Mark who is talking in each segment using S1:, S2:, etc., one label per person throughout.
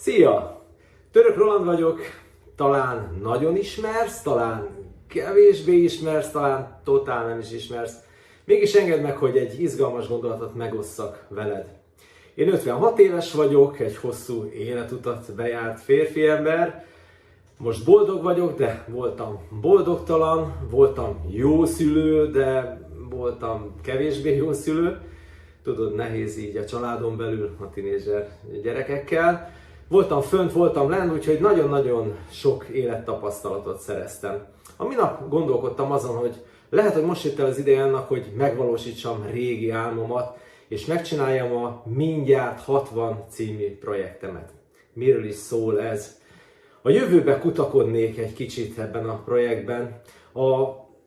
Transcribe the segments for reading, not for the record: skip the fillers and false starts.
S1: Szia! Török Roland vagyok, talán nagyon ismersz, talán kevésbé ismersz, talán totál nem is ismersz. Mégis engedd meg, hogy egy izgalmas gondolatot megosszak veled. Én 56 éves vagyok, egy hosszú életutat bejárt férfi ember. Most boldog vagyok, de voltam boldogtalan, voltam jó szülő, de voltam kevésbé jó szülő. Tudod, nehéz így a családon belül, a tinédzser gyerekekkel. Voltam fönt, voltam lent, úgyhogy nagyon-nagyon sok élettapasztalatot szereztem. A minap gondolkodtam azon, hogy lehet, hogy most jött el az ideje annak, hogy megvalósítsam régi álmomat, és megcsináljam a Mindjárt 60 című projektemet. Miről is szól ez? A jövőbe kutakodnék egy kicsit ebben a projektben.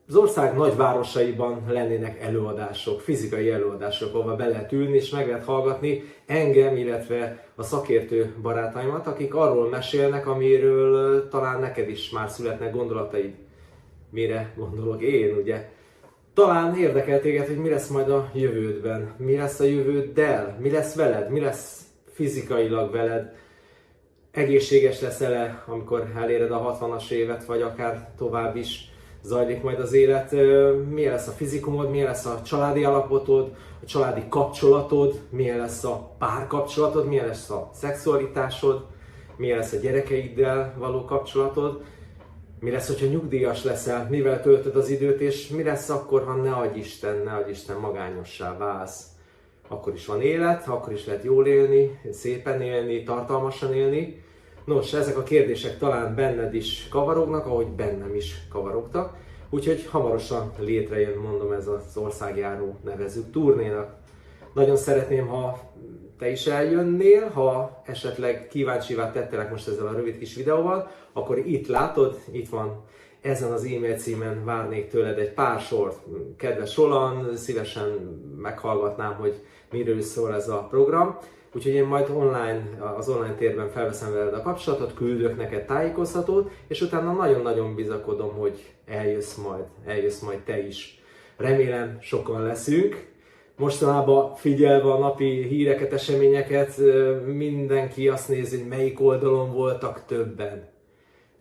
S1: Az ország nagyvárosaiban lennének előadások, fizikai előadások, ahol be lehet ülni és meg lehet hallgatni engem, illetve a szakértő barátaimat, akik arról mesélnek, amiről talán neked is már születnek gondolataid. Mire gondolok én, ugye? Talán érdekel téged, hogy mi lesz majd a jövődben, mi lesz a jövőddel, mi lesz veled, mi lesz fizikailag veled, egészséges leszel-e, amikor eléred a 60-as évet, vagy akár tovább is zajlik majd az élet, milyen lesz a fizikumod, milyen lesz a családi állapotod, a családi kapcsolatod, milyen lesz a párkapcsolatod, milyen lesz a szexualitásod, milyen lesz a gyerekeiddel való kapcsolatod, mi lesz, hogyha nyugdíjas leszel, mivel töltöd az időt, és mi lesz akkor, ha ne adj Isten magányossá válsz. Akkor is van élet, akkor is lehet jól élni, szépen élni, tartalmasan élni. Nos, ezek a kérdések talán benned is kavarognak, ahogy bennem is kavarogtak. Úgyhogy hamarosan létrejön, mondom, ez az országjáró nevezzük turnénak. Nagyon szeretném, ha te is eljönnél, ha esetleg kíváncsivá tettelek most ezzel a rövid kis videóval, akkor itt látod, itt van ezen az e-mail címen várnék tőled egy pár sort. Kedves Roland, szívesen meghallgatnám, hogy miről is szól ez a program. Úgyhogy én majd az online térben felveszem veled a kapcsolatot, küldök neked tájékoztatót, és utána nagyon-nagyon bizakodom, hogy eljössz majd te is. Remélem sokan leszünk. Mostanában figyelve a napi híreket, eseményeket, mindenki azt nézi, hogy melyik oldalon voltak többen.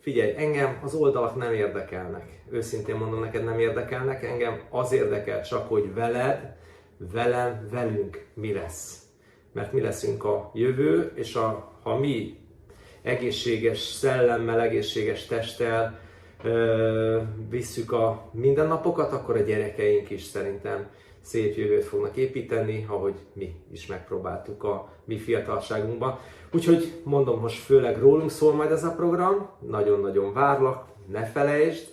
S1: Figyelj, engem az oldalak nem érdekelnek. Őszintén mondom, neked nem érdekelnek, engem az érdekel csak, hogy velünk mi lesz. Mert mi leszünk a jövő, és ha mi egészséges szellemmel, egészséges testtel visszük a mindennapokat, akkor a gyerekeink is szerintem szép jövőt fognak építeni, ahogy mi is megpróbáltuk a mi fiatalságunkban. Úgyhogy mondom, most főleg rólunk szól majd ez a program, nagyon-nagyon várlak, ne felejtsd,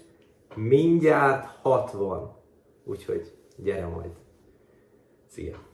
S1: mindjárt 60. Úgyhogy gyere majd. Szia!